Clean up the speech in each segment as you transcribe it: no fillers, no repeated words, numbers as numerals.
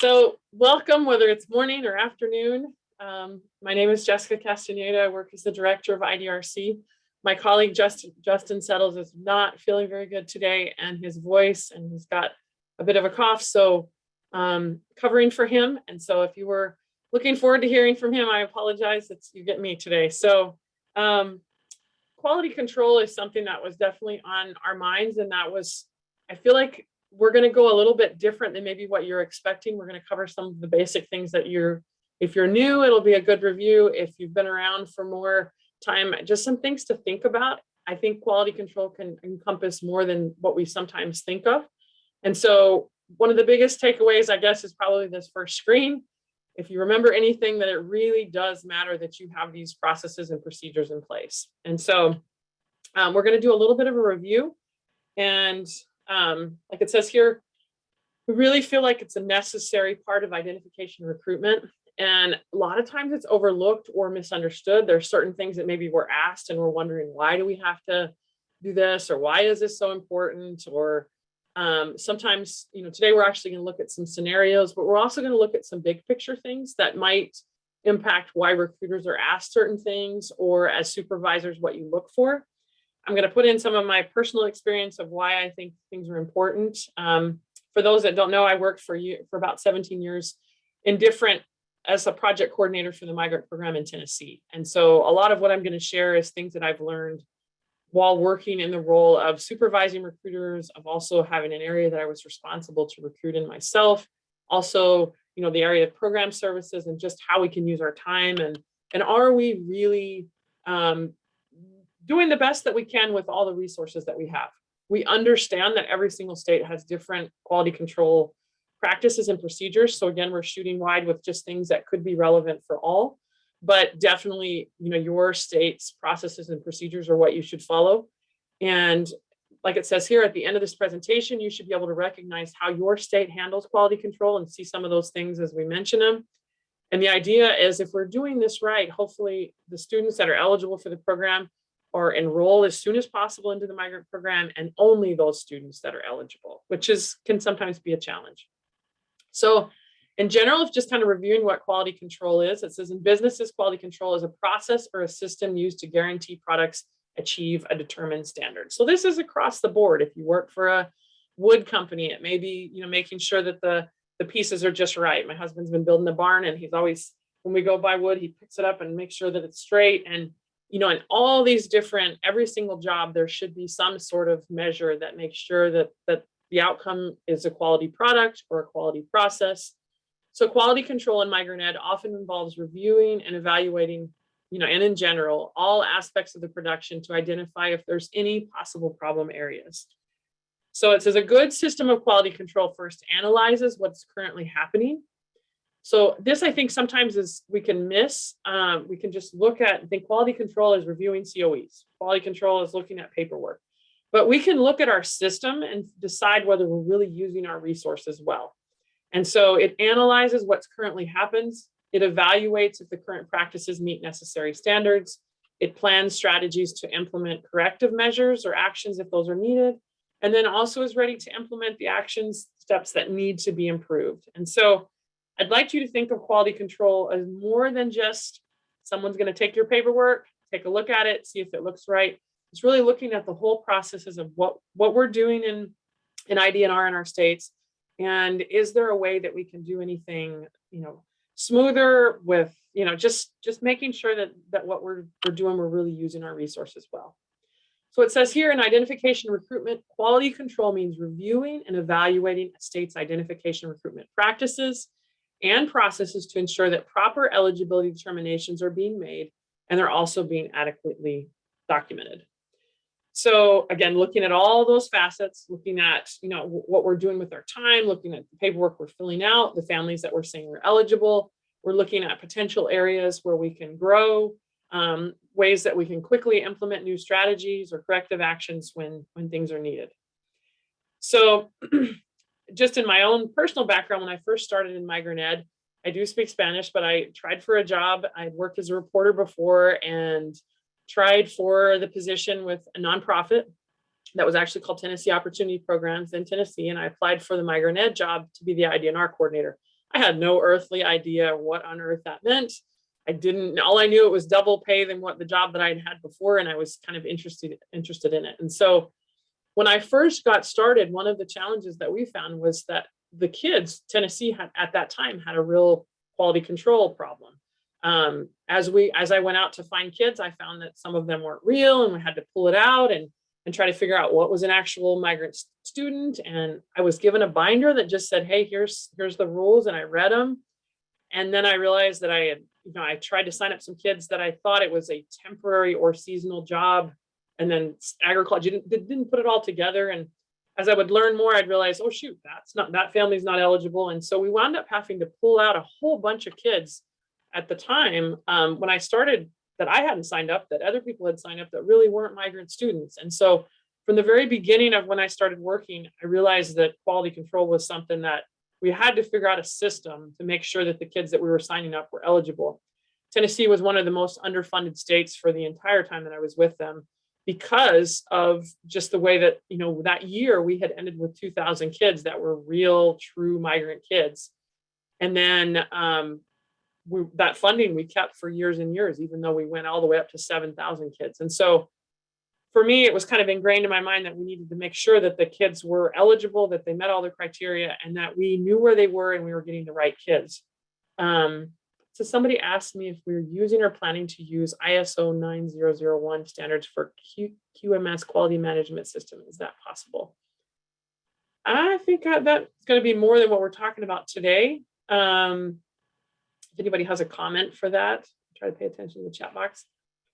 So welcome, whether it's morning or afternoon. My name is Jessica Castaneda. I work as the director of IDRC. My colleague Justin Settles is not feeling very good today, and his voice, and he's got a bit of a cough, so covering for him. And so if you were looking forward to hearing from him, I apologize, you get me today. So quality control is something that was definitely on our minds, and that was, I feel like we're going to go a little bit different than maybe what you're expecting. We're going to cover some of the basic things that if you're new, it'll be a good review. If you've been around for more time, just some things to think about. I think quality control can encompass more than what we sometimes think of. And so one of the biggest takeaways, I guess, is probably this first screen. If you remember anything, that it really does matter that you have these processes and procedures in place. And so we're going to do a little bit of a review. And like it says here, we really feel like it's a necessary part of identification recruitment. And a lot of times it's overlooked or misunderstood. There's certain things that maybe we're asked and we're wondering, why do we have to do this? Or why is this so important? Or sometimes, today we're actually going to look at some scenarios, but we're also going to look at some big picture things that might impact why recruiters are asked certain things, or as supervisors, what you look for. I'm going to put in some of my personal experience of why I think things are important. For those that don't know, I worked for about 17 years as a project coordinator for the migrant program in Tennessee. And so a lot of what I'm going to share is things that I've learned while working in the role of supervising recruiters, of also having an area that I was responsible to recruit in myself. Also, the area of program services and just how we can use our time, and are we really doing the best that we can with all the resources that we have. We understand that every single state has different quality control practices and procedures. So again, we're shooting wide with just things that could be relevant for all, but definitely, your state's processes and procedures are what you should follow. And like it says here, at the end of this presentation, you should be able to recognize how your state handles quality control and see some of those things as we mention them. And the idea is, if we're doing this right, hopefully the students that are eligible for the program or enroll as soon as possible into the migrant program, and only those students that are eligible, which can sometimes be a challenge. So in general, just kind of reviewing what quality control is, it says in businesses, quality control is a process or a system used to guarantee products achieve a determined standard. So this is across the board. If you work for a wood company, it may be, making sure that the pieces are just right. My husband's been building a barn, and he's always, when we go buy wood, he picks it up and makes sure that it's straight. And in all these every single job, there should be some sort of measure that makes sure that the outcome is a quality product or a quality process. So quality control in migrant ed often involves reviewing and evaluating, and in general, all aspects of the production to identify if there's any possible problem areas. So it says a good system of quality control first analyzes what's currently happening. So this, I think, sometimes we can miss. We can just look at, I think quality control is reviewing COEs. Quality control is looking at paperwork. But we can look at our system and decide whether we're really using our resources well. And so it analyzes what's currently happens. It evaluates if the current practices meet necessary standards. It plans strategies to implement corrective measures or actions if those are needed. And then also is ready to implement the steps that need to be improved. And so I'd like you to think of quality control as more than just someone's going to take your paperwork, take a look at it, see if it looks right. It's really looking at the whole processes of what we're doing in IDNR in our states. And is there a way that we can do anything, smoother with, just making sure that what we're doing, we're really using our resources well. So it says here in identification recruitment, quality control means reviewing and evaluating a state's identification recruitment practices and processes to ensure that proper eligibility determinations are being made and they're also being adequately documented. So again, looking at all those facets, looking at what we're doing with our time, looking at the paperwork we're filling out, the families that we're saying we're eligible, we're looking at potential areas where we can grow, ways that we can quickly implement new strategies or corrective actions when things are needed. So just in my own personal background, when I first started in migrant ed, I do speak Spanish, but I tried for a job. I'd worked as a reporter before and tried for the position with a nonprofit that was actually called Tennessee Opportunity Programs in Tennessee. And I applied for the migrant ed job to be the IDNR coordinator. I had no earthly idea what on earth that meant. All I knew it was double pay than what the job that I'd had before. And I was kind of interested in it. And so when I first got started, one of the challenges that we found was that the kids, Tennessee had at that time had a real quality control problem. As I went out to find kids, I found that some of them weren't real, and we had to pull it out and try to figure out what was an actual migrant student. And I was given a binder that just said, "Hey, here's the rules," and I read them. And then I realized that I tried to sign up some kids that I thought it was a temporary or seasonal job, and then agriculture didn't put it all together. And as I would learn more, I'd realize, oh shoot, that family's not eligible. And so we wound up having to pull out a whole bunch of kids at the time when I started that I hadn't signed up, that other people had signed up that really weren't migrant students. And so from the very beginning of when I started working, I realized that quality control was something that we had to figure out a system to make sure that the kids that we were signing up were eligible. Tennessee was one of the most underfunded states for the entire time that I was with them, because of just the way that, that year we had ended with 2,000 kids that were real, true migrant kids. And then that funding we kept for years and years, even though we went all the way up to 7,000 kids. And so for me, it was kind of ingrained in my mind that we needed to make sure that the kids were eligible, that they met all the criteria, and that we knew where they were and we were getting the right kids. So somebody asked me if we were using or planning to use ISO 9001 standards for QMS quality management system. Is that possible? I think that's going to be more than what we're talking about today. If anybody has a comment for that, try to pay attention to the chat box.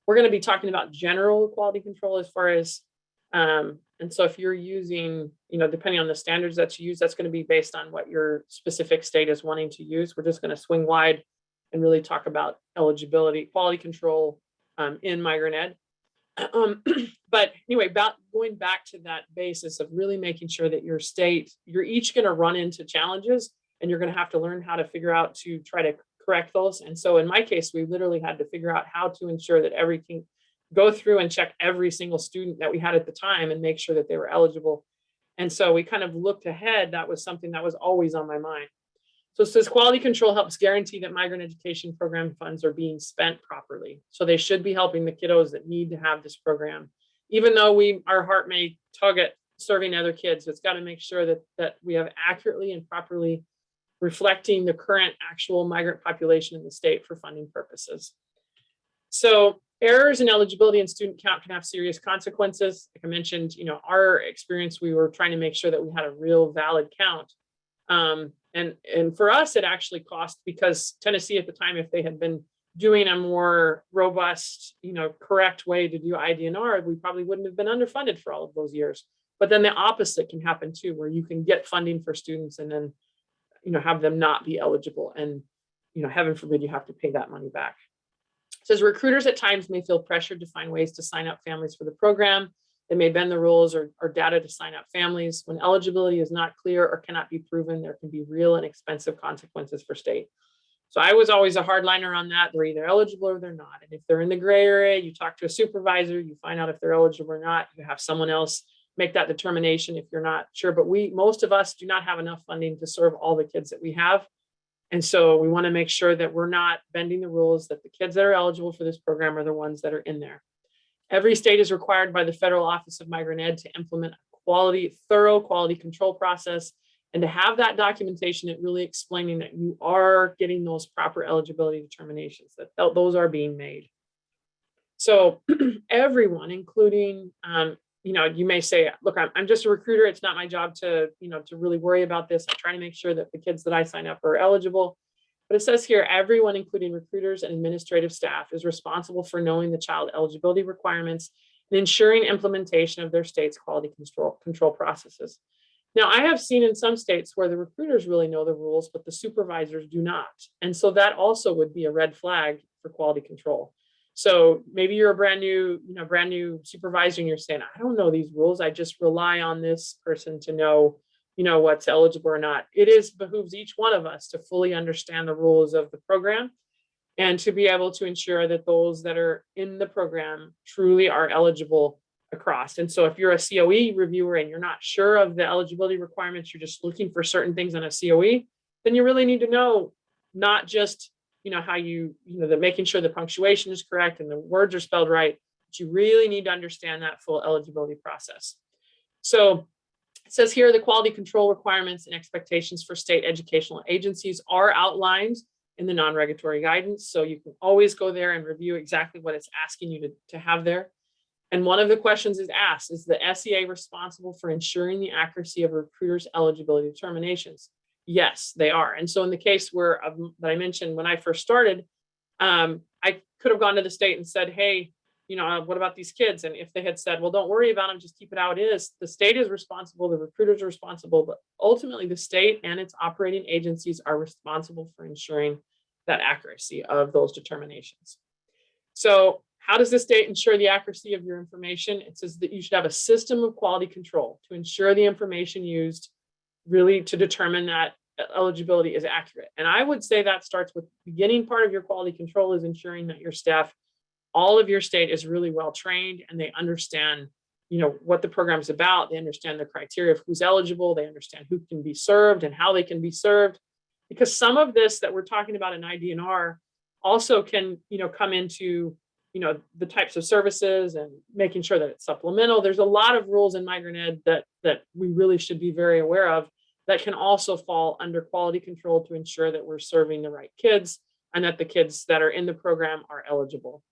We're going to be talking about general quality control as far as, and so if you're using, depending on the standards that you use, that's going to be based on what your specific state is wanting to use. We're just going to swing wide and really talk about eligibility, quality control in migrant ed. But anyway, going back to that basis of really making sure that your state, you're each going to run into challenges, and you're going to have to learn how to figure out to try to correct those. And so in my case, we literally had to figure out how to ensure that everything, go through and check every single student that we had at the time and make sure that they were eligible. And so we kind of looked ahead. That was something that was always on my mind. So it says quality control helps guarantee that migrant education program funds are being spent properly. So they should be helping the kiddos that need to have this program. Even though our heart may tug at serving other kids, it's got to make sure that we have accurately and properly reflecting the current actual migrant population in the state for funding purposes. So errors in eligibility and student count can have serious consequences. Like I mentioned, our experience, we were trying to make sure that we had a real valid count. And for us, it actually cost, because Tennessee at the time, if they had been doing a more robust, correct way to do IDNR, we probably wouldn't have been underfunded for all of those years. But then the opposite can happen too, where you can get funding for students and then, have them not be eligible. And, heaven forbid you have to pay that money back. It says recruiters at times may feel pressured to find ways to sign up families for the program. They may bend the rules or data to sign up families. When eligibility is not clear or cannot be proven, there can be real and expensive consequences for state. So I was always a hardliner on that. They're either eligible or they're not. And if they're in the gray area, you talk to a supervisor, you find out if they're eligible or not. You have someone else make that determination if you're not sure. But most of us do not have enough funding to serve all the kids that we have. And so we want to make sure that we're not bending the rules, that the kids that are eligible for this program are the ones that are in there. Every state is required by the Federal Office of Migrant Ed to implement a thorough quality control process, and to have that documentation, it really explaining that you are getting those proper eligibility determinations, that those are being made. So everyone, including, you may say, look, I'm just a recruiter. It's not my job to really worry about this. I try to make sure that the kids that I sign up are eligible. But it says here, everyone, including recruiters and administrative staff, is responsible for knowing the child eligibility requirements and ensuring implementation of their state's quality control processes. Now, I have seen in some states where the recruiters really know the rules, but the supervisors do not. And so that also would be a red flag for quality control. So maybe you're a brand new supervisor and you're saying, I don't know these rules. I just rely on this person to know what's eligible or not. It behooves each one of us to fully understand the rules of the program and to be able to ensure that those that are in the program truly are eligible across. And so if you're a COE reviewer and you're not sure of the eligibility requirements, you're just looking for certain things on a COE, then you really need to know not just, how the making sure the punctuation is correct and the words are spelled right, but you really need to understand that full eligibility process. So it says here, the quality control requirements and expectations for state educational agencies are outlined in the non-regulatory guidance. So you can always go there and review exactly what it's asking you to have there. And one of the questions is asked, is the SEA responsible for ensuring the accuracy of recruiters' eligibility determinations? Yes, they are. And so in the case that I mentioned when I first started, I could have gone to the state and said, hey, what about these kids? And if they had said, well, don't worry about them, just keep it how it is. The state is responsible, the recruiters are responsible, but ultimately the state and its operating agencies are responsible for ensuring that accuracy of those determinations. So how does the state ensure the accuracy of your information? It says that you should have a system of quality control to ensure the information used really to determine that eligibility is accurate. And I would say that starts with the beginning part of your quality control is ensuring that your staff, all of your state, is really well trained and they understand, what the program is about. They understand the criteria of who's eligible. They understand who can be served and how they can be served. Because some of this that we're talking about in IDNR also can, come into, the types of services and making sure that it's supplemental. There's a lot of rules in migrant ed that we really should be very aware of that can also fall under quality control to ensure that we're serving the right kids and that the kids that are in the program are eligible.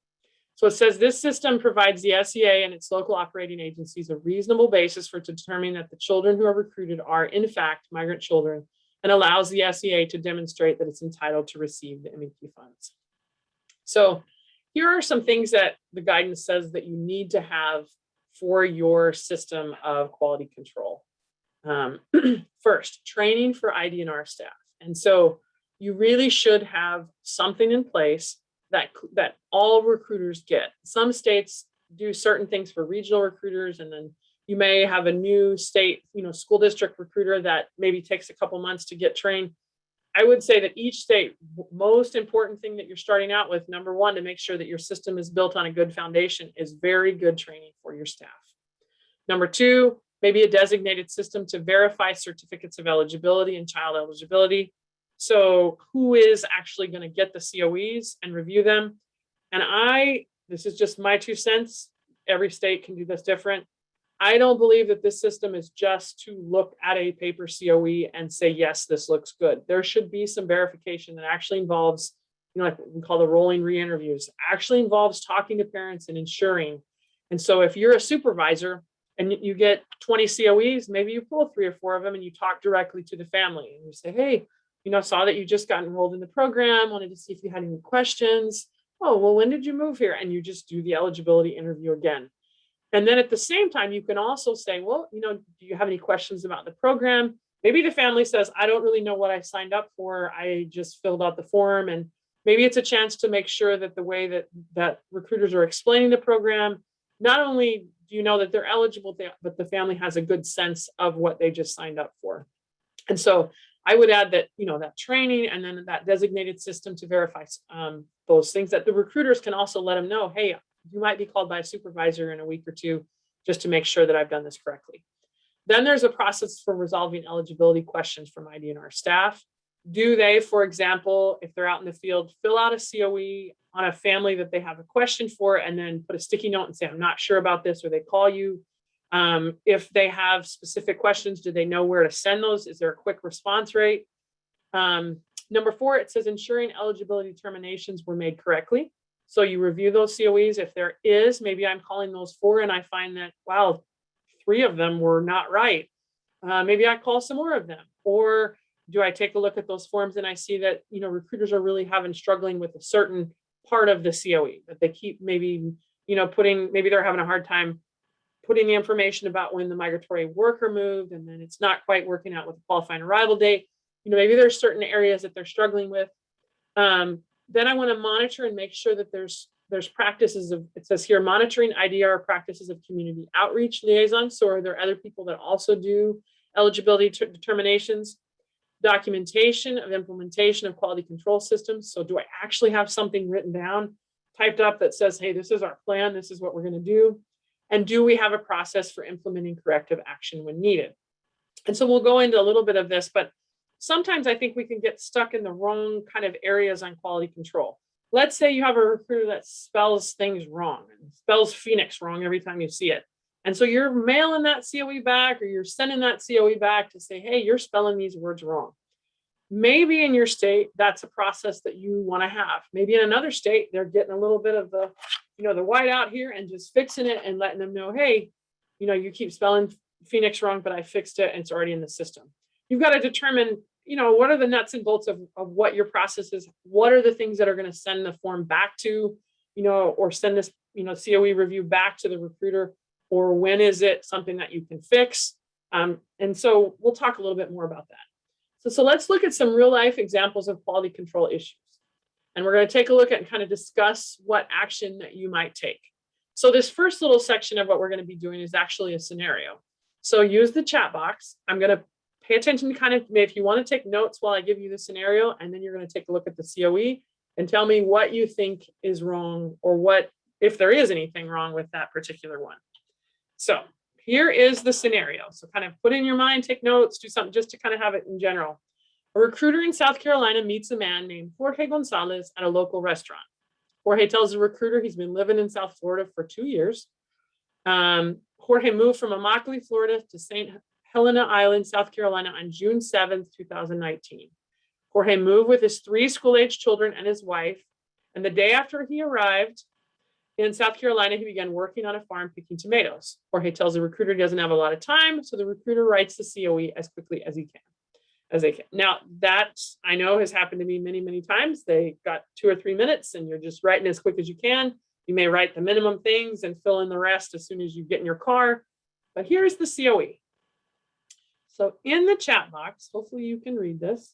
So it says this system provides the SEA and its local operating agencies a reasonable basis for determining that the children who are recruited are in fact migrant children and allows the SEA to demonstrate that it's entitled to receive the MEP funds. So here are some things that the guidance says that you need to have for your system of quality control. First, training for IDNR staff. And so you really should have something in place that all recruiters get. Some states do certain things for regional recruiters, and then you may have a new state, school district recruiter that maybe takes a couple months to get trained. I would say that each state, most important thing that you're starting out with, number one, to make sure that your system is built on a good foundation, is very good training for your staff. Number two, maybe a designated system to verify certificates of eligibility and child eligibility. So who is actually going to get the COEs and review them? And this is just my 2 cents. Every state can do this different. I don't believe that this system is just to look at a paper COE and say, yes, this looks good. There should be some verification that actually involves, like what we call the rolling re-interviews, actually involves talking to parents and ensuring. And so if you're a supervisor and you get 20 COEs, maybe you pull 3 or 4 of them and you talk directly to the family and you say, hey, saw that you just got enrolled in the program, wanted to see if you had any questions. Oh, well, when did you move here? And you just do the eligibility interview again. And then at the same time, you can also say, well, do you have any questions about the program? Maybe the family says, I don't really know what I signed up for. I just filled out the form. And maybe it's a chance to make sure that the way that recruiters are explaining the program, not only do you know that they're eligible, but the family has a good sense of what they just signed up for. And so I would add that, that training and then that designated system to verify those things, that the recruiters can also let them know, hey, you might be called by a supervisor in a week or 2 just to make sure that I've done this correctly. Then there's a process for resolving eligibility questions from IDNR staff. Do they, for example, if they're out in the field, fill out a COE on a family that they have a question for and then put a sticky note and say, I'm not sure about this, or they call you? If they have specific questions, do they know where to send those? Is there a quick response rate? Number 4, it says ensuring eligibility determinations were made correctly. So you review those COEs. If there is, maybe I'm calling those 4 and I find that, wow, 3 of them were not right. Maybe I call some more of them. Or do I take a look at those forms and I see that, recruiters are really struggling with a certain part of the COE that they keep maybe, maybe they're having a hard time putting the information about when the migratory worker moved, and then it's not quite working out with the qualifying arrival date. Maybe there's certain areas that they're struggling with. Then I want to monitor and make sure that there's practices of, it says here, monitoring IDR practices of community outreach liaisons. So are there other people that also do eligibility determinations? Documentation of implementation of quality control systems. So do I actually have something written down, typed up that says, hey, this is our plan, this is what we're going to do? And do we have a process for implementing corrective action when needed? And so we'll go into a little bit of this, but sometimes I think we can get stuck in the wrong kind of areas on quality control. Let's say you have a recruiter that spells things wrong and spells Phoenix wrong every time you see it. And so you're mailing that COE back, or you're sending that COE back to say, hey, you're spelling these words wrong. Maybe in your state, that's a process that you want to have. Maybe in another state, they're getting a little bit of the, the white out here and just fixing it and letting them know, hey, you keep spelling Phoenix wrong, but I fixed it and it's already in the system. You've got to determine, what are the nuts and bolts of what your process is? What are the things that are going to send the form back to, or send this, COE review back to the recruiter, or when is it something that you can fix? And so we'll talk a little bit more about that. So let's look at some real life examples of quality control issues. And we're going to take a look at and kind of discuss what action that you might take. So this first little section of what we're going to be doing is actually a scenario. So use the chat box. I'm going to pay attention to kind of, if you want to take notes while I give you the scenario, and then you're going to take a look at the COE and tell me what you think is wrong, or what, if there is anything wrong with that particular one. So here is the scenario. So kind of put in your mind, take notes, do something just to kind of have it in general. A recruiter in South Carolina meets a man named Jorge Gonzalez at a local restaurant. Jorge tells the recruiter he's been living in South Florida for 2 years. Jorge moved from Immokalee, Florida to St. Helena Island, South Carolina on June 7th, 2019. Jorge moved with his 3 school-age children and his wife. And the day after he arrived in South Carolina, he began working on a farm picking tomatoes. Jorge tells the recruiter he doesn't have a lot of time, so the recruiter writes the COE as quickly as they can. Now, that I know has happened to me many, many times. They got 2 or 3 minutes and you're just writing as quick as you can. You may write the minimum things and fill in the rest as soon as you get in your car. But here's the COE. So in the chat box, hopefully you can read this.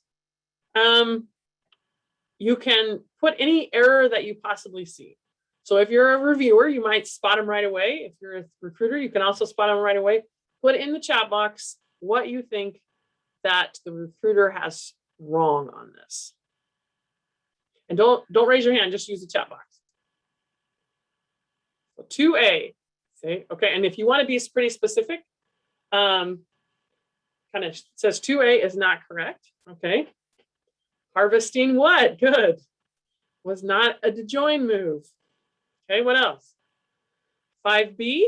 You can put any error that you possibly see. So if you're a reviewer, you might spot them right away. If you're a recruiter, you can also spot them right away. Put in the chat box what you think that the recruiter has wrong on this. And don't raise your hand, just use the chat box. So 2A, say, okay, and if you want to be pretty specific, kind of says 2A is not correct, okay. Harvesting what? Good. Was not a dejoin move. Okay, what else? 5B,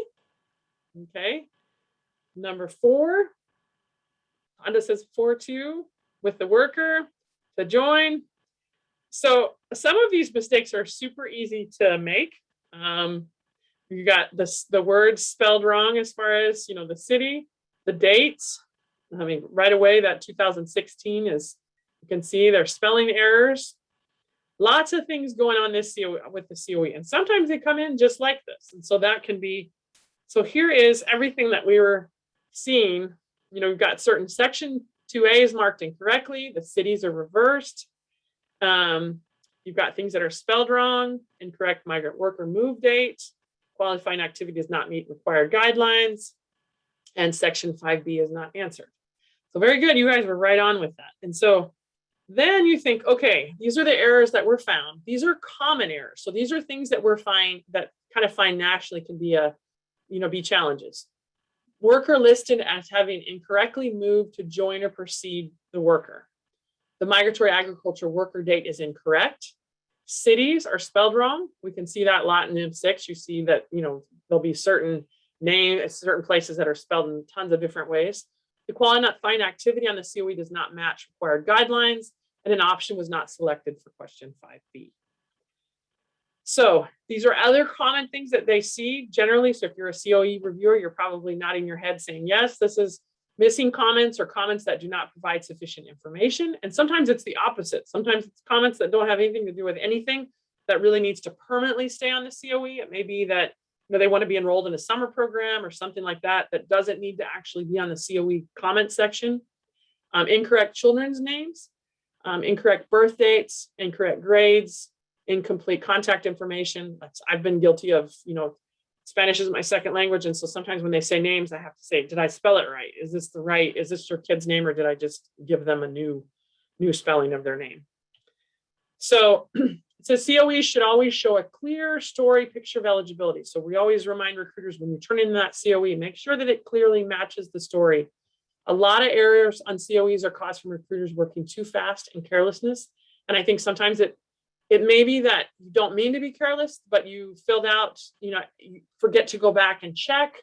okay. Number 4, Honda says 4-2 with the worker, the join. So some of these mistakes are super easy to make. You got the words spelled wrong as far as, the city, the dates. I mean, right away, that 2016 is, you can see there's spelling errors. Lots of things going on this COE, with the COE. And sometimes they come in just like this. And so that can be, so here is everything that we were seeing. We've got certain section 2A is marked incorrectly. The cities are reversed. You've got things that are spelled wrong, incorrect migrant worker move date, qualifying activity does not meet required guidelines, and section 5B is not answered. So very good, you guys were right on with that. And so then you think, okay, these are the errors that were found. These are common errors. So these are things that we're that kind of find nationally can be be challenges. Worker listed as having incorrectly moved to join or precede the worker. The migratory agriculture worker date is incorrect. Cities are spelled wrong. We can see that a lot in M6. You see that, there'll be certain names, certain places that are spelled in tons of different ways. The qualifying activity on the COE does not match required guidelines, and an option was not selected for question 5B. So these are other common things that they see generally. So if you're a COE reviewer, you're probably nodding your head saying, yes, this is missing comments or comments that do not provide sufficient information. And sometimes it's the opposite. Sometimes it's comments that don't have anything to do with anything that really needs to permanently stay on the COE. It may be that they want to be enrolled in a summer program or something like that, that doesn't need to actually be on the COE comment section. Incorrect children's names, incorrect birth dates, incorrect grades, incomplete contact information. I've been guilty of, Spanish is my second language. And so sometimes when they say names, I have to say, did I spell it right? Is this your kid's name, or did I just give them a new spelling of their name? So it says COEs should always show a clear story picture of eligibility. So we always remind recruiters when you turn in that COE, make sure that it clearly matches the story A lot of errors on COEs are caused from recruiters working too fast and carelessness. And I think sometimes it may be that you don't mean to be careless, but you filled out, you forget to go back and check,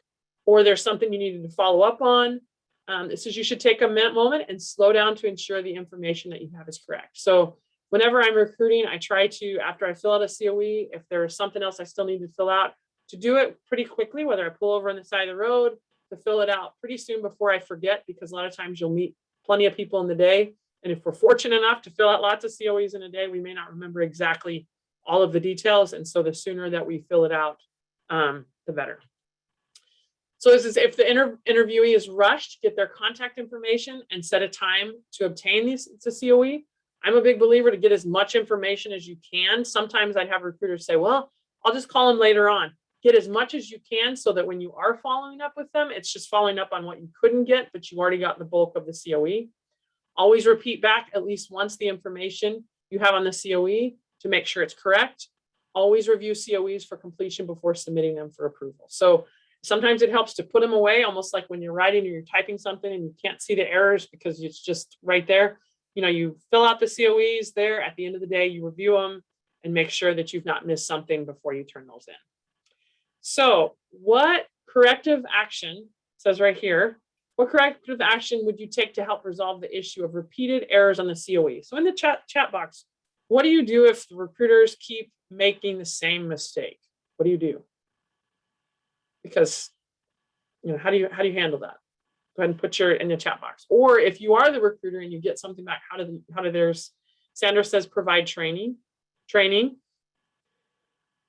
or there's something you needed to follow up on. It says you should take a moment and slow down to ensure the information that you have is correct. So whenever I'm recruiting, I try to, after I fill out a COE, if there is something else I still need to fill out, to do it pretty quickly, whether I pull over on the side of the road, to fill it out pretty soon before I forget, because a lot of times you'll meet plenty of people in the day. And if we're fortunate enough to fill out lots of COEs in a day, we may not remember exactly all of the details. And so the sooner that we fill it out, the better. So this is if the interviewee is rushed, get their contact information and set a time to obtain the COE. I'm a big believer to get as much information as you can. Sometimes I'd have recruiters say, well, I'll just call them later on. Get as much as you can so that when you are following up with them, it's just following up on what you couldn't get, but you already got the bulk of the COE. Always repeat back at least once the information you have on the COE to make sure it's correct. Always review COEs for completion before submitting them for approval. So sometimes it helps to put them away, almost like when you're writing or you're typing something and you can't see the errors because it's just right there. You fill out the COEs there. At the end of the day, you review them and make sure that you've not missed something before you turn those in. So what corrective action, says right here, what corrective action would you take to help resolve the issue of repeated errors on the COE? So in the chat box, what do you do if the recruiters keep making the same mistake? What do you do? Because, how do you handle that? Go ahead and put in the chat box. Or if you are the recruiter and you get something back, how do theirs? Sandra says provide training.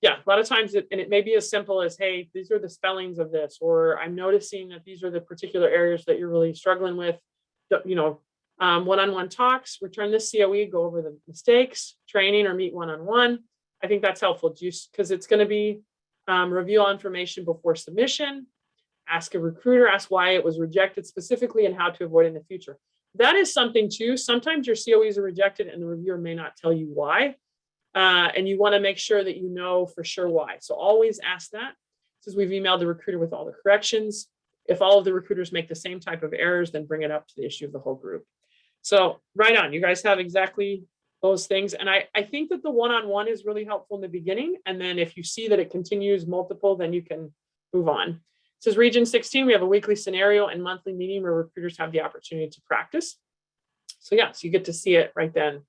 Yeah, a lot of times, it may be as simple as, hey, these are the spellings of this, or I'm noticing that these are the particular areas that you're really struggling with. One-on-one talks, return this COE, go over the mistakes, training, or meet one-on-one. I think that's helpful just because it's going to be review all information before submission, ask a recruiter, ask why it was rejected specifically and how to avoid it in the future. That is something too. Sometimes your COEs are rejected and the reviewer may not tell you why. And you want to make sure that you know for sure why. So always ask that. Since we've emailed the recruiter with all the corrections. If all of the recruiters make the same type of errors, then bring it up to the issue of the whole group. So right on, you guys have exactly those things. And I think that the one-on-one is really helpful in the beginning. And then if you see that it continues multiple, then you can move on. It says Region 16, we have a weekly scenario and monthly meeting where recruiters have the opportunity to practice. So yeah, so you get to see it right then.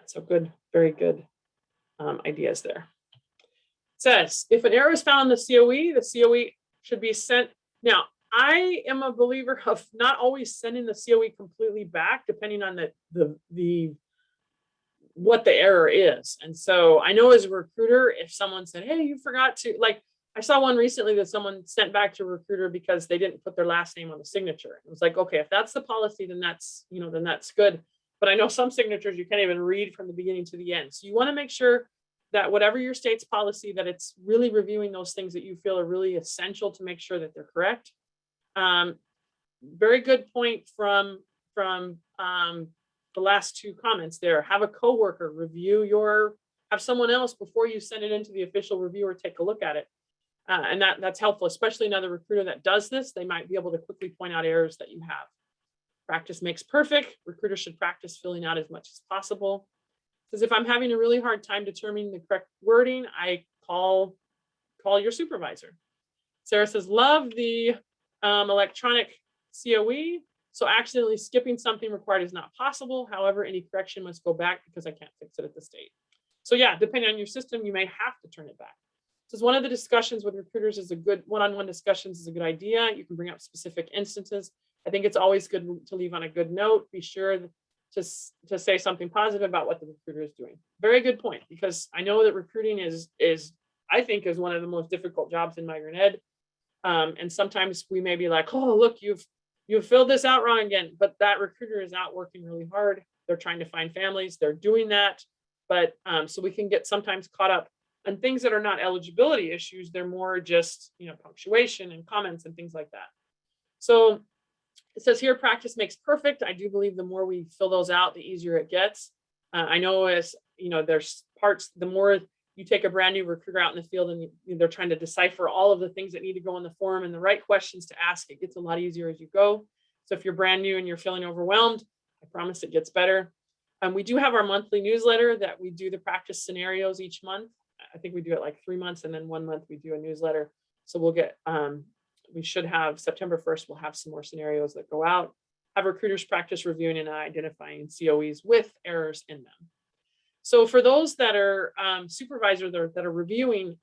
So good, very good ideas there. It says, if an error is found in the COE should be sent. Now, I am a believer of not always sending the COE completely back, depending on what the error is. And so I know as a recruiter, if someone said, hey, you forgot to, like, I saw one recently that someone sent back to a recruiter because they didn't put their last name on the signature. It was like, okay, if that's the policy, then that's good. But I know some signatures you can't even read from the beginning to the end. So you want to make sure that whatever your state's policy, that it's really reviewing those things that you feel are really essential to make sure that they're correct. Very good point from the last two comments there. Have a coworker have someone else before you send it into the official reviewer, take a look at it. And that's helpful, especially another recruiter that does this. They might be able to quickly point out errors that you have. Practice makes perfect. Recruiters should practice filling out as much as possible. Because if I'm having a really hard time determining the correct wording, I call your supervisor. Sarah says, love the electronic COE. So accidentally skipping something required is not possible. However, any correction must go back because I can't fix it at the state. So yeah, depending on your system, you may have to turn it back. So one of the discussions with recruiters is a good one-on-one discussions is a good idea. You can bring up specific instances. I think it's always good to leave on a good note. Be sure to say something positive about what the recruiter is doing. Very good point, because I know that recruiting is I think is one of the most difficult jobs in migrant ed. And sometimes we may be like, oh, look, you've filled this out wrong again, but that recruiter is out working really hard. They're trying to find families. They're doing that. But so we can get sometimes caught up on things that are not eligibility issues. They're more just, punctuation and comments and things like that. So it says here, practice makes perfect. I do believe the more we fill those out, the easier it gets. I know as, there's parts, the more you take a brand new recruiter out in the field and they're trying to decipher all of the things that need to go in the form and the right questions to ask, it gets a lot easier as you go. So if you're brand new and you're feeling overwhelmed, I promise it gets better. We do have our monthly newsletter that we do the practice scenarios each month. I think we do it like 3 months, and then 1 month we do a newsletter. So we'll get, we should have September 1st, we'll have some more scenarios that go out, have recruiters practice reviewing and identifying COEs with errors in them. So for those that are supervisors that are reviewing,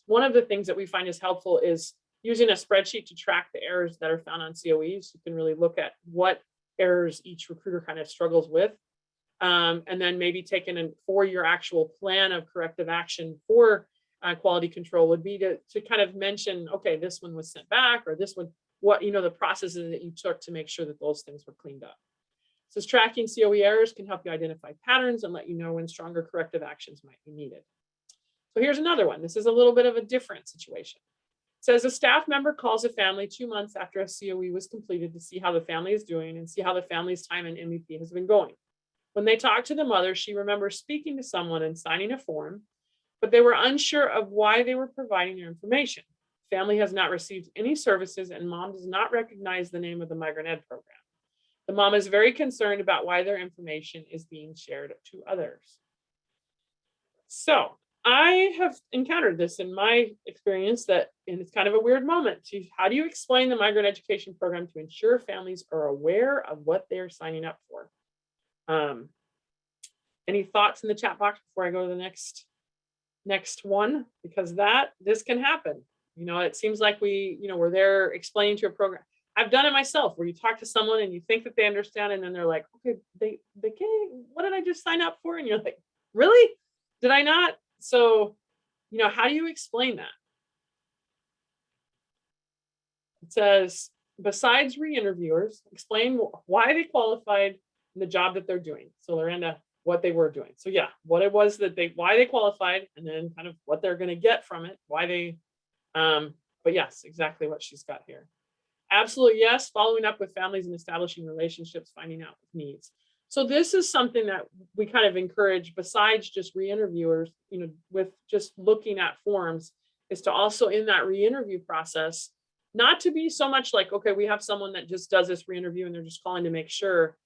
one of the things that we find is helpful is using a spreadsheet to track the errors that are found on COEs. You can really look at what errors each recruiter kind of struggles with. And then maybe taking in for your actual plan of corrective action for quality control would be to kind of mention, okay, this one was sent back, or this one, what, the processes that you took to make sure that those things were cleaned up. So tracking COE errors can help you identify patterns and let you know when stronger corrective actions might be needed. So here's another one. This is a little bit of a different situation. It says a staff member calls a family 2 months after a COE was completed to see how the family is doing and see how the family's time in MEP has been going. When they talked to the mother, she remembers speaking to someone and signing a form, but they were unsure of why they were providing their information. Family has not received any services, and mom does not recognize the name of the Migrant Ed program. The mom is very concerned about why their information is being shared to others. So I have encountered this in my experience and it's kind of a weird moment. How do you explain the migrant education program to ensure families are aware of what they're signing up for? Any thoughts in the chat box before I go to the next one? Because this can happen. It seems like we're there explaining to a program. I've done it myself, where you talk to someone and you think that they understand, and then they're like, okay, they can't, what did I just sign up for? And you're like, really? Did I not? So, how do you explain that? It says, besides re-interviewers, explain why they qualified in the job that they're doing. So Lorenda, what they were doing. So yeah, what it was why they qualified, and then kind of what they're going to get from it, why they, but yes, exactly what she's got here. Absolutely, yes. Following up with families and establishing relationships, finding out needs. So this is something that we kind of encourage, besides just re-interviewers, with just looking at forms, is to also in that re-interview process, not to be so much like, okay, we have someone that just does this re-interview and they're just calling to make sure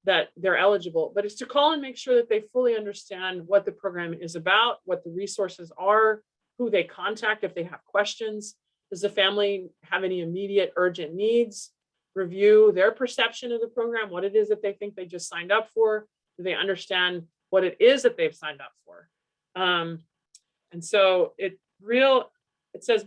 that they're eligible, but it's to call and make sure that they fully understand what the program is about, what the resources are, who they contact if they have questions. Does the family have any immediate urgent needs? Review their perception of the program, what it is that they think they just signed up for. Do they understand what it is that they've signed up for? And so it says,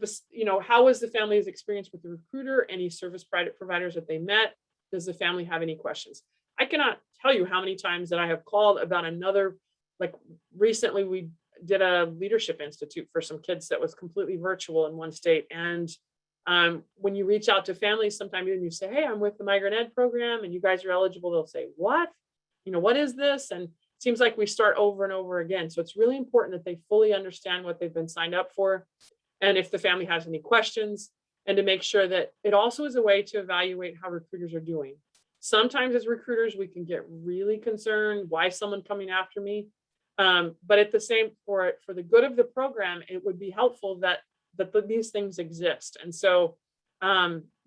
how was the family's experience with the recruiter? Any service providers that they met? Does the family have any questions? I cannot tell you how many times that I have called about another, like recently we did a leadership institute for some kids that was completely virtual in one state. And when you reach out to families, sometimes you say, hey, I'm with the Migrant Ed program and you guys are eligible. They'll say, what? What is this? And it seems like we start over and over again. So it's really important that they fully understand what they've been signed up for. And if the family has any questions, and to make sure that it also is a way to evaluate how recruiters are doing. Sometimes as recruiters, we can get really concerned, why is someone coming after me? But at the same, for the good of the program, it would be helpful that these things exist. And so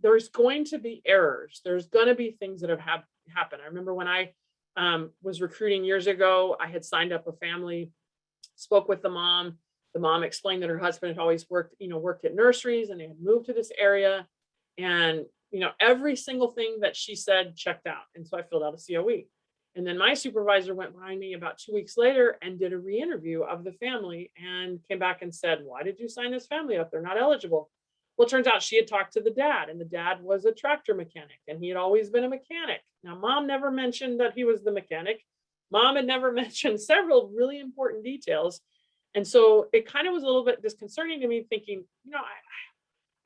there's going to be errors. There's going to be things that have happened. I remember when I was recruiting years ago, I had signed up a family, spoke with the mom. The mom explained that her husband had always worked at nurseries and they had moved to this area. And every single thing that she said checked out. And so I filled out a COE. And then my supervisor went behind me about 2 weeks later and did a re-interview of the family and came back and said, why did you sign this family up? They're not eligible. Well, it turns out she had talked to the dad, and the dad was a tractor mechanic and he had always been a mechanic. Now, mom never mentioned that he was the mechanic. Mom had never mentioned several really important details. And so it kind of was a little bit disconcerting to me, thinking,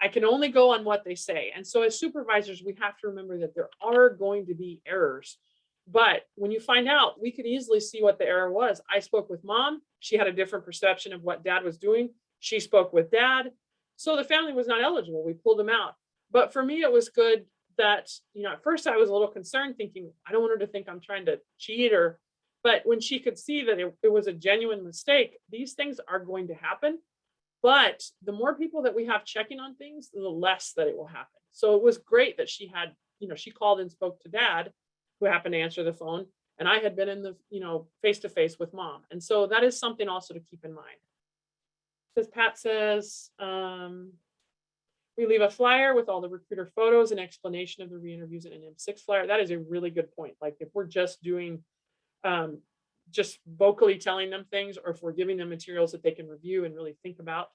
I can only go on what they say. And so as supervisors, we have to remember that there are going to be errors. But when you find out, we could easily see what the error was. I spoke with mom. She had a different perception of what dad was doing. She spoke with dad. So the family was not eligible. We pulled them out. But for me, it was good that, at first I was a little concerned, thinking, I don't want her to think I'm trying to cheat but when she could see that it was a genuine mistake, these things are going to happen. But the more people that we have checking on things, the less that it will happen. So it was great that she had she called and spoke to dad, who happened to answer the phone, and I had been in the, face to face with mom. And so that is something also to keep in mind. Pat says, we leave a flyer with all the recruiter photos and explanation of the re-interviews in an M6 flyer. That is a really good point. Like if we're just doing, just vocally telling them things, or if we're giving them materials that they can review and really think about.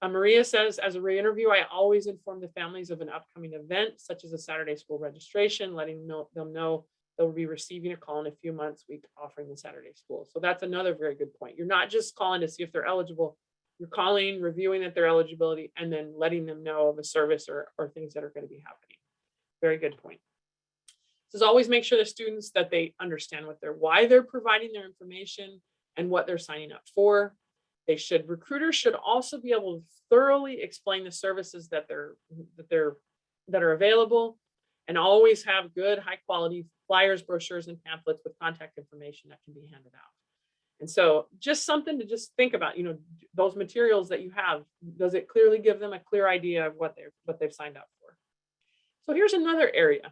Maria says, as a re-interview, I always inform the families of an upcoming event, such as a Saturday school registration, letting them know they'll be receiving a call in a few months, week offering the Saturday school. So that's another very good point. You're not just calling to see if they're eligible. You're calling, reviewing that their eligibility, and then letting them know of a service or things that are going to be happening. Very good point. So always make sure the students that they understand why they're providing their information and what they're signing up for. Recruiters should also be able to thoroughly explain the services that are available, and always have good, high quality flyers, brochures, and pamphlets with contact information that can be handed out. And so just something to just think about, those materials that you have, does it clearly give them a clear idea of what they've signed up for? So here's another area,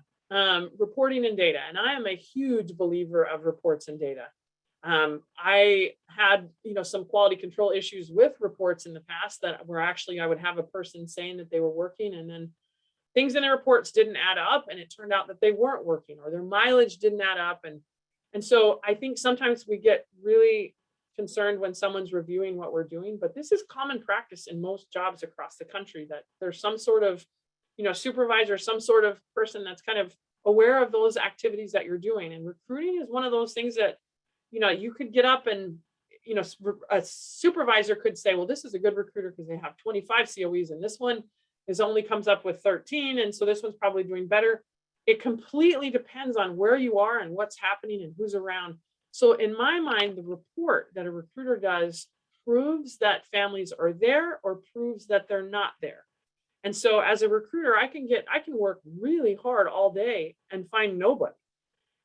reporting and data. And I am a huge believer of reports and data. I had, some quality control issues with reports in the past that were actually, I would have a person saying that they were working, and then things in the reports didn't add up, and it turned out that they weren't working, or their mileage didn't add up. And so I think sometimes we get really concerned when someone's reviewing what we're doing, but this is common practice in most jobs across the country, that there's some sort of, supervisor, some sort of person that's kind of aware of those activities that you're doing. And recruiting is one of those things that, you could get up and, a supervisor could say, well, this is a good recruiter because they have 25 COEs, and this one only comes up with 13. And so this one's probably doing better. It completely depends on where you are and what's happening and who's around. So in my mind, the report that a recruiter does proves that families are there or proves that they're not there. And so as a recruiter, I can work really hard all day and find nobody.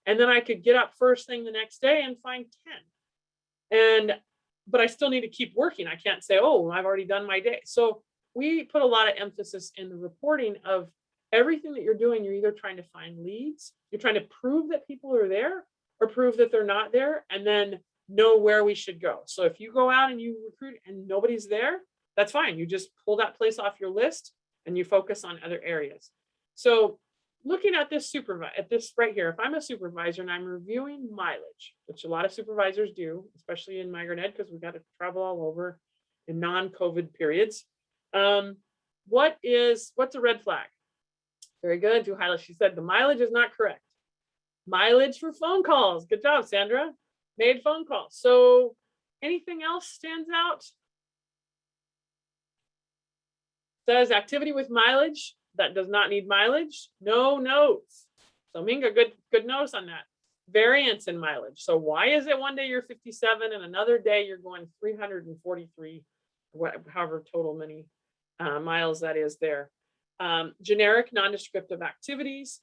And then I could get up first thing the next day and find 10. But I still need to keep working. I can't say, oh, I've already done my day. So we put a lot of emphasis in the reporting of everything that you're doing. You're either trying to find leads, you're trying to prove that people are there, or prove that they're not there, and then know where we should go. So if you go out and you recruit and nobody's there, that's fine. You just pull that place off your list and you focus on other areas. So looking at this right here, if I'm a supervisor and I'm reviewing mileage, which a lot of supervisors do, especially in migrant ed, because we've got to travel all over in non-COVID periods. What's a red flag? Very good. To highlight, she said the mileage is not correct. Mileage for phone calls. Good job, Sandra. Made phone calls. So anything else stands out? Says activity with mileage that does not need mileage. No notes. So Minga, good notes on that. Variance in mileage. So why is it one day you're 57 and another day you're going 343, however total many miles that is there. Generic non-descriptive activities.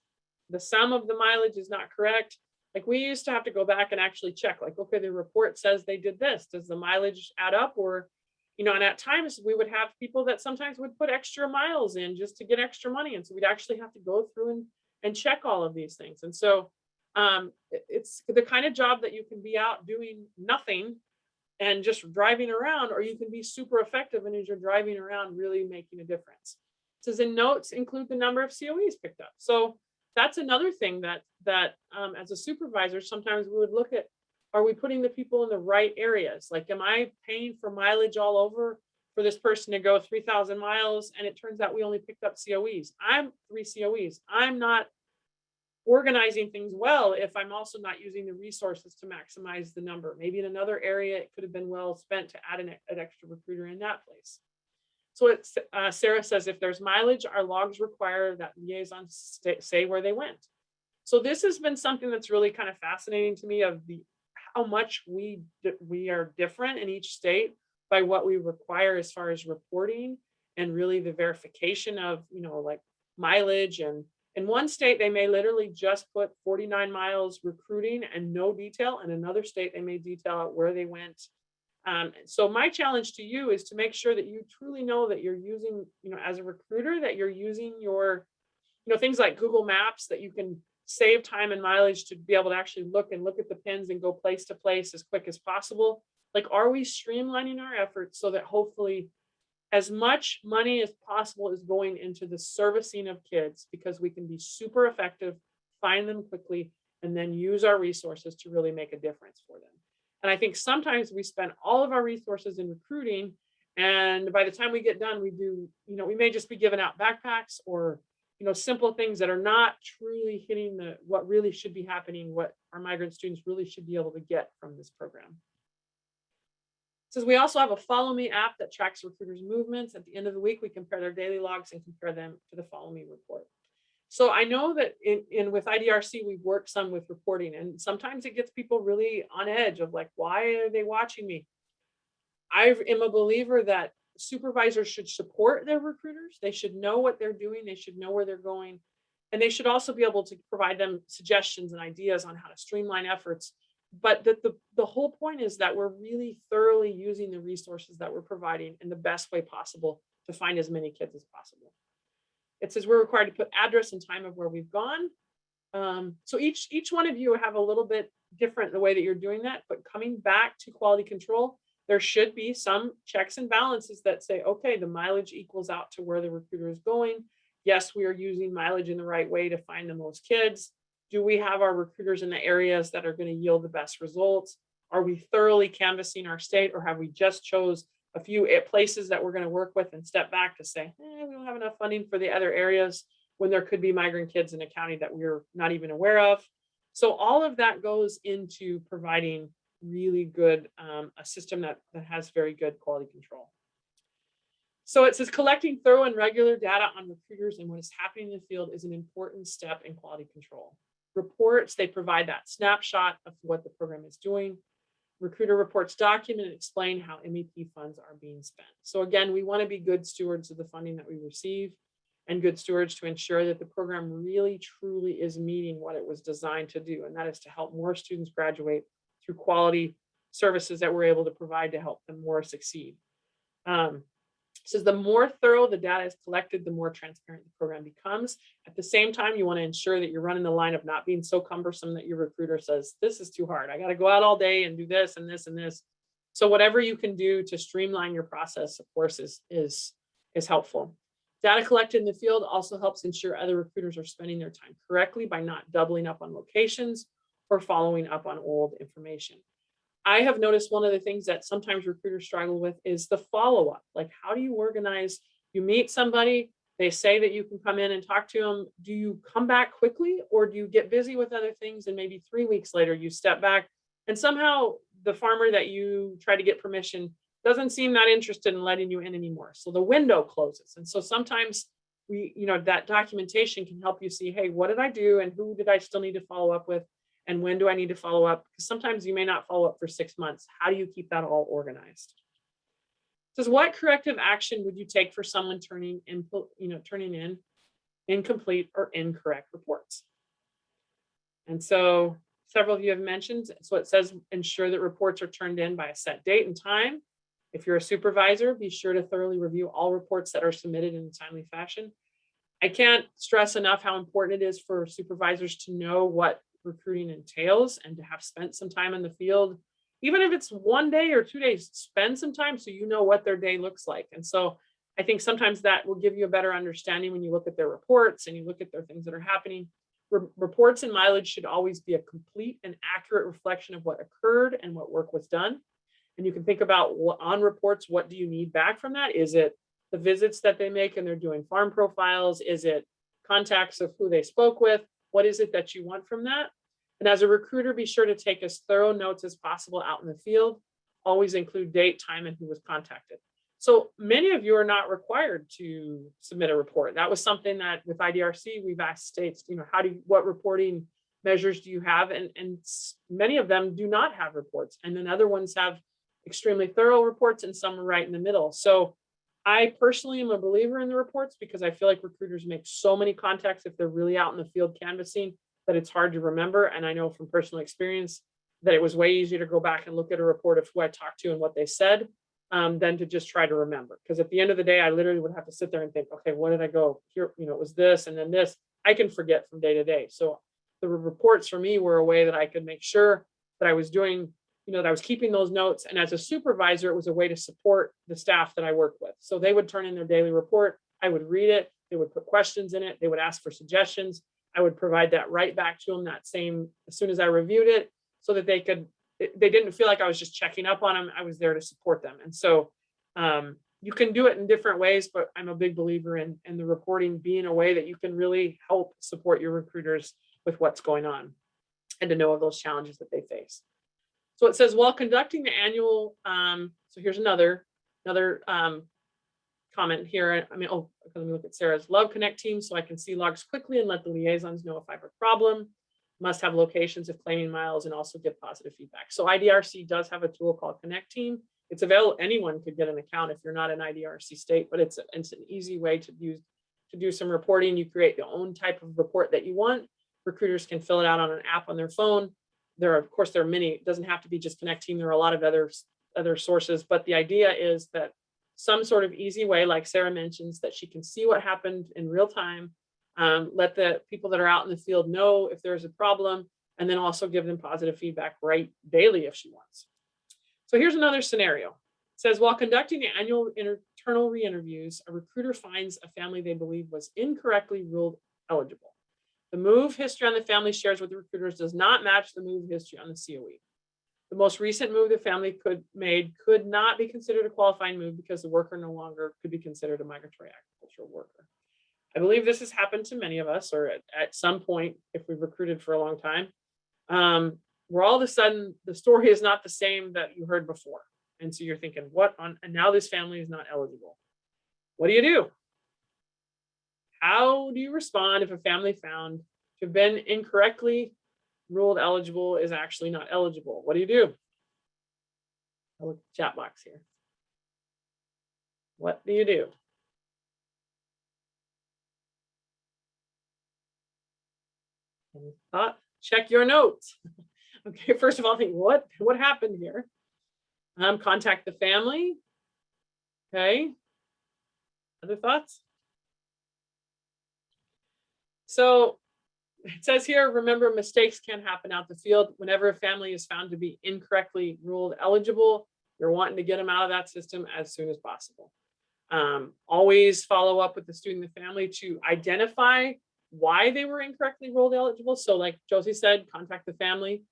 The sum of the mileage is not correct. Like we used to have to go back and actually check, like, okay, the report says they did this. Does the mileage add up? Or, and at times we would have people that sometimes would put extra miles in just to get extra money. And so we'd actually have to go through and check all of these things. And so it's the kind of job that you can be out doing nothing and just driving around, or you can be super effective and as you're driving around really making a difference. It says in notes include the number of COEs picked up. So that's another thing that as a supervisor, sometimes we would look at, are we putting the people in the right areas? Like, am I paying for mileage all over for this person to go 3,000 miles? And it turns out we only picked up COEs. I'm 3 COEs. I'm not organizing things well if I'm also not using the resources to maximize the number. Maybe in another area, it could have been well spent to add an extra recruiter in that place. So Sarah says, if there's mileage, our logs require that liaisons say where they went. So this has been something that's really kind of fascinating to me, of how much we are different in each state by what we require as far as reporting and really the verification of, like mileage. And in one state, they may literally just put 49 miles recruiting and no detail. In another state, they may detail out where they went. So my challenge to you is to make sure that you truly know that you're using, as a recruiter, that you're using your things like Google Maps that you can save time and mileage to be able to actually look at the pins and go place to place as quick as possible. Like, are we streamlining our efforts so that hopefully as much money as possible is going into the servicing of kids, because we can be super effective, find them quickly, and then use our resources to really make a difference for them. And I think sometimes we spend all of our resources in recruiting, and by the time we get done, we may just be giving out backpacks or simple things that are not truly hitting what really should be happening, what our migrant students really should be able to get from this program. Says we also have a Follow Me app that tracks recruiters' movements. At the end of the week, we compare their daily logs and compare them to the Follow Me report. So I know that with IDRC, we've worked some with reporting, and sometimes it gets people really on edge of like, why are they watching me? I am a believer that supervisors should support their recruiters. They should know what they're doing. They should know where they're going. And they should also be able to provide them suggestions and ideas on how to streamline efforts. But the whole point is that we're really thoroughly using the resources that we're providing in the best way possible to find as many kids as possible. It says we're required to put address and time of where we've gone. So each one of you have a little bit different the way that you're doing that, but coming back to quality control, there should be some checks and balances that say, okay, the mileage equals out to where the recruiter is going. Yes, we are using mileage in the right way to find the most kids. Do we have our recruiters in the areas that are going to yield the best results? Are we thoroughly canvassing our state, or have we just chose a few places that we're going to work with and step back to say, we don't have enough funding for the other areas, when there could be migrant kids in a county that we're not even aware of? So all of that goes into providing really good, a system that has very good quality control. So it says collecting thorough and regular data on recruiters and what is happening in the field is an important step in quality control. Reports, they provide that snapshot of what the program is doing. Recruiter reports document and explain how MEP funds are being spent. So again, we want to be good stewards of the funding that we receive, and good stewards to ensure that the program really truly is meeting what it was designed to do, and that is to help more students graduate through quality services that we're able to provide to help them more succeed. Says the more thorough the data is collected, the more transparent the program becomes. At the same time, you want to ensure that you're running the line of not being so cumbersome that your recruiter says, this is too hard. I got to go out all day and do this and this and this. So whatever you can do to streamline your process, of course, is helpful. Data collected in the field also helps ensure other recruiters are spending their time correctly by not doubling up on locations or following up on old information. I have noticed one of the things that sometimes recruiters struggle with is the follow-up. Like, how do you organize? You meet somebody, they say that you can come in and talk to them. Do you come back quickly, or do you get busy with other things and maybe 3 weeks later you step back and somehow the farmer that you try to get permission doesn't seem that interested in letting you in anymore? So the window closes. And so sometimes that documentation can help you see, hey, what did I do and who did I still need to follow up with? And when do I need to follow up? Because sometimes you may not follow up for 6 months. How do you keep that all organized? It says, what corrective action would you take for someone turning in incomplete or incorrect reports? And so several of you have mentioned, so it says ensure that reports are turned in by a set date and time. If you're a supervisor, be sure to thoroughly review all reports that are submitted in a timely fashion. I can't stress enough how important it is for supervisors to know what recruiting entails and to have spent some time in the field. Even if it's 1 day or 2 days, spend some time so you know what their day looks like. And so I think sometimes that will give you a better understanding when you look at their reports and you look at their things that are happening. Reports and mileage should always be a complete and accurate reflection of what occurred and what work was done. And you can think about on reports, what do you need back from that? Is it the visits that they make and they're doing farm profiles? Is it contacts of who they spoke with? What is it that you want from that? And as a recruiter, be sure to take as thorough notes as possible out in the field. Always include date, time, and who was contacted. So many of you are not required to submit a report. That was something that with IDRC, we've asked states, what reporting measures do you have? And many of them do not have reports. And then other ones have extremely thorough reports and some are right in the middle. So I personally am a believer in the reports because I feel like recruiters make so many contacts if they're really out in the field canvassing that it's hard to remember. And I know from personal experience that it was way easier to go back and look at a report of who I talked to and what they said than to just try to remember. Because at the end of the day, I literally would have to sit there and think, okay, what did I go here? It was this and then this. I can forget from day to day. So the reports for me were a way that I could make sure that I was doing, that I was keeping those notes. And as a supervisor, it was a way to support the staff that I worked with. So they would turn in their daily report. I would read it. They would put questions in it. They would ask for suggestions. I would provide that right back to them as soon as I reviewed it, so that they didn't feel like I was just checking up on them. I was there to support them. And so you can do it in different ways, but I'm a big believer in the reporting being a way that you can really help support your recruiters with what's going on and to know of those challenges that they face. So it says, while conducting the annual, so here's another comment here. Let me look at Sarah's. Love Connect team so I can see logs quickly and let the liaisons know if I have a problem. Must have locations if claiming miles and also give positive feedback. So IDRC does have a tool called Connect Team. It's available. Anyone could get an account if you're not an IDRC state, but it's an easy way to do some reporting. You create your own type of report that you want. Recruiters can fill it out on an app on their phone. Of course, there are many. It doesn't have to be just Connect Team. There are a lot of other sources, but the idea is that some sort of easy way, like Sarah mentions, that she can see what happened in real time, let the people that are out in the field know if there's a problem, and then also give them positive feedback right daily if she wants. So here's another scenario. It says, while conducting the annual internal re-interviews, a recruiter finds a family they believe was incorrectly ruled eligible. The move history on the family shares with the recruiters does not match the move history on the COE. The most recent move the family could not be considered a qualifying move because the worker no longer could be considered a migratory agricultural worker. I believe this has happened to many of us, or at some point, if we've recruited for a long time, where all of a sudden the story is not the same that you heard before. And so you're thinking, and now this family is not eligible. What do you do? How do you respond if a family found to have been incorrectly ruled eligible is actually not eligible? What do you do? I'll look at the chat box here. What do you do? Any thought? Check your notes. Okay, first of all, think what happened here? Contact the family. Okay. Other thoughts? So it says here, remember, mistakes can happen out the field. Whenever a family is found to be incorrectly ruled eligible, you're wanting to get them out of that system as soon as possible. Always follow up with the student and the family to identify why they were incorrectly ruled eligible. So like Josie said, contact the family.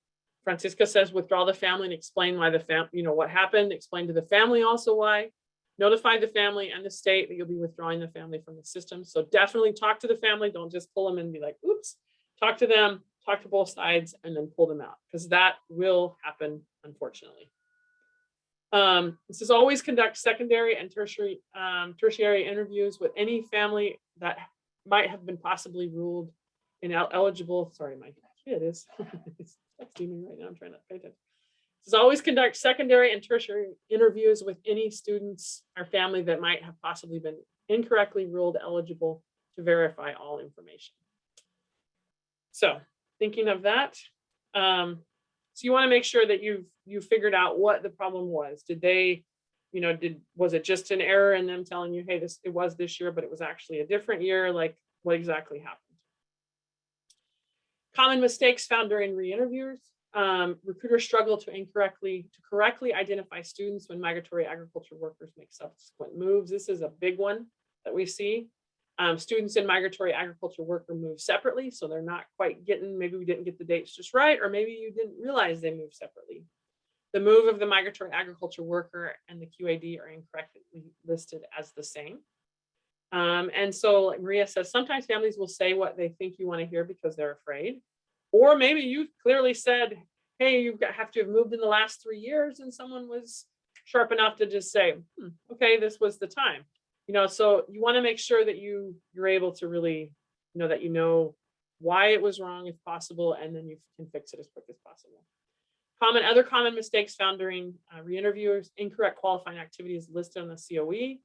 Francisca says, withdraw the family and explain why what happened. Explain to the family also why. Notify the family and the state that you'll be withdrawing the family from the system. So definitely talk to the family. Don't just pull them and be like, oops. Talk to them, talk to both sides, and then pull them out, because that will happen, unfortunately. This is always conduct secondary and tertiary interviews with any family that might have been possibly ruled ineligible. Sorry, my kid is texting me right now. I'm trying to pay attention. This is always conduct secondary and tertiary interviews with any students or family that might have possibly been incorrectly ruled eligible to verify all information. So thinking of that, so you want to make sure that you've figured out what the problem was. Was it just an error in them telling you, hey, it was this year, but it was actually a different year? Like, what exactly happened? Common mistakes found during re-interviews. Recruiters struggle to correctly identify students when migratory agriculture workers make subsequent moves. This is a big one that we see. Students in migratory agriculture worker move separately, so they're not quite maybe we didn't get the dates just right, or maybe you didn't realize they moved separately. The move of the migratory agriculture worker and the QAD are incorrectly listed as the same. And so like Maria says, sometimes families will say what they think you want to hear because they're afraid. Or maybe you clearly said, hey, you have to have moved in the last 3 years, and someone was sharp enough to just say, okay, this was the time. So you want to make sure that you're able to really, that you know why it was wrong if possible, and then you can fix it as quick as possible. Other common mistakes found during re-interviews: incorrect qualifying activities listed on the COE,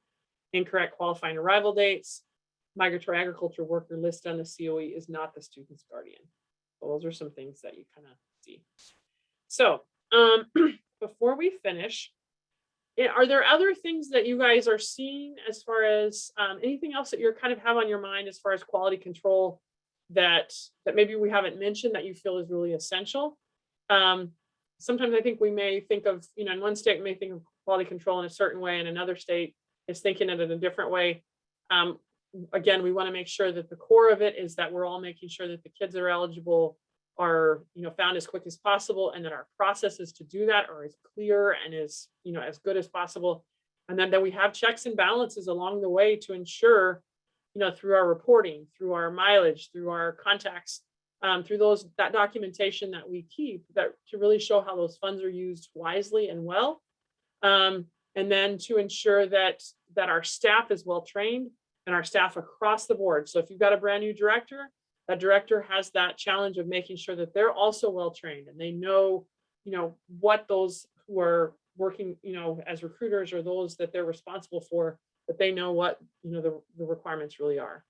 incorrect qualifying arrival dates, migratory agriculture worker listed on the COE is not the student's guardian. So those are some things that you kind of see. So before we finish, are there other things that you guys are seeing as far as anything else that you're kind of have on your mind as far as quality control that maybe we haven't mentioned that you feel is really essential. Sometimes I think we may think of, in one state we may think of quality control in a certain way, and another state is thinking it in a different way. Again, we want to make sure that the core of it is that we're all making sure that the kids that are eligible are, found as quick as possible, and that our processes to do that are as clear and as, as good as possible. And then that we have checks and balances along the way to ensure, through our reporting, through our mileage, through our contacts, through that documentation that we keep, that to really show how those funds are used wisely and well. And then to ensure that our staff is well trained, and our staff across the board. So if you've got a brand new director, that director has that challenge of making sure that they're also well trained, and they know, what those who are working, as recruiters, or those that they're responsible for, that they know what, the requirements really are.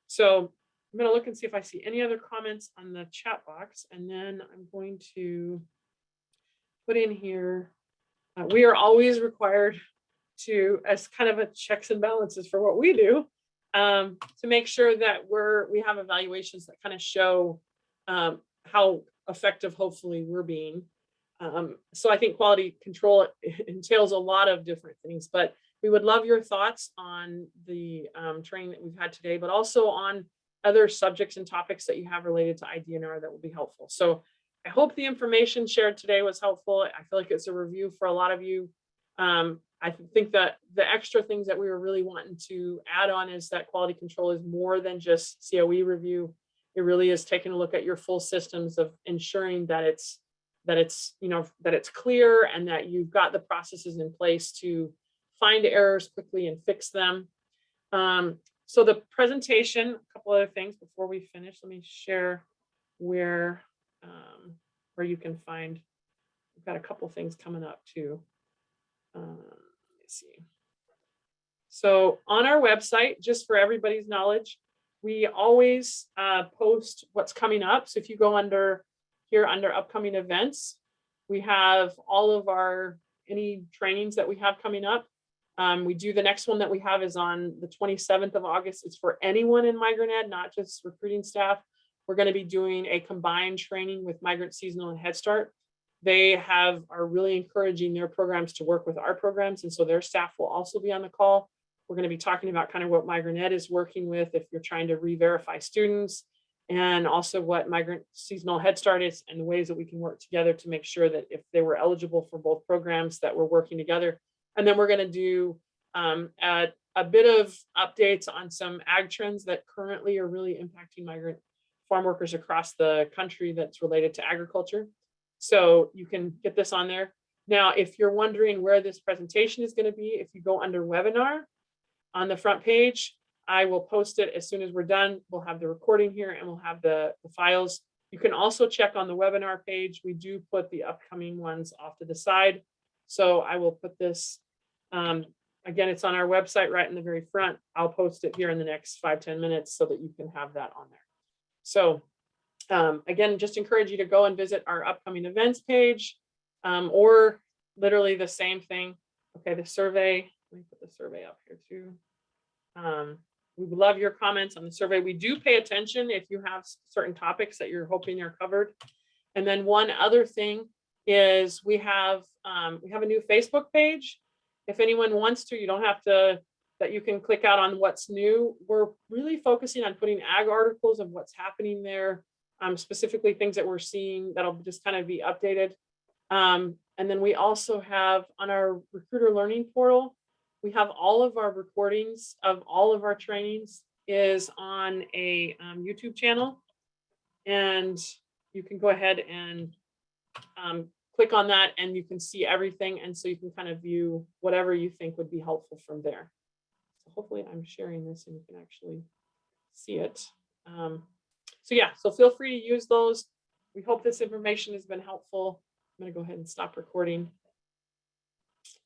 So I'm going to look and see if I see any other comments on the chat box, and then I'm going to put in here, we are always required to, as kind of a checks and balances for what we do, to make sure that we have evaluations that kind of show how effective, hopefully, we're being. So I think quality control entails a lot of different things, but we would love your thoughts on the training that we've had today, but also on other subjects and topics that you have related to IDNR that will be helpful. So I hope the information shared today was helpful. I feel like it's a review for a lot of you. I think that the extra things that we were really wanting to add on is that quality control is more than just COE review. It really is taking a look at your full systems of ensuring that it's clear, and that you've got the processes in place to find errors quickly and fix them. So the presentation, a couple other things before we finish. Let me share where you can find. We've got a couple things coming up too. Let me see. So on our website, just for everybody's knowledge, we always post what's coming up. So if you go under upcoming events, we have all of any trainings that we have coming up. We do the next one that we have is on the 27th of August. It's for anyone in Migrant Ed, not just recruiting staff. We're going to be doing a combined training with Migrant Seasonal and Head Start. They are really encouraging their programs to work with our programs, and so their staff will also be on the call. We're going to be talking about kind of what Migrant Ed is working with if you're trying to re-verify students, and also what Migrant Seasonal Head Start is, and the ways that we can work together to make sure that if they were eligible for both programs, that we're working together. And then we're going to do a bit of updates on some ag trends that currently are really impacting migrant farm workers across the country that's related to agriculture. So you can get this on there. Now, if you're wondering where this presentation is going to be, if you go under webinar on the front page, I will post it as soon as we're done. We'll have the recording here, and we'll have the files. You can also check on the webinar page. We do put the upcoming ones off to the side. So I will put this, again, it's on our website right in the very front. I'll post it here in the next 5-10 minutes so that you can have that on there. So again, just encourage you to go and visit our upcoming events page, or literally the same thing. Okay, the survey, let me put the survey up here too. We would love your comments on the survey. We do pay attention if you have certain topics that you're hoping are covered. And then one other thing is we have a new Facebook page. If anyone wants to, you don't have to, that you can click out on what's new. We're really focusing on putting ag articles of what's happening there, specifically things that we're seeing that'll just kind of be updated. And then we also have on our recruiter learning portal, we have all of our recordings of all of our trainings is on a YouTube channel, and you can go ahead and click on that, and you can see everything. And so you can kind of view whatever you think would be helpful from there. So hopefully I'm sharing this and you can actually see it. So yeah, so feel free to use those. We hope this information has been helpful. I'm going to go ahead and stop recording.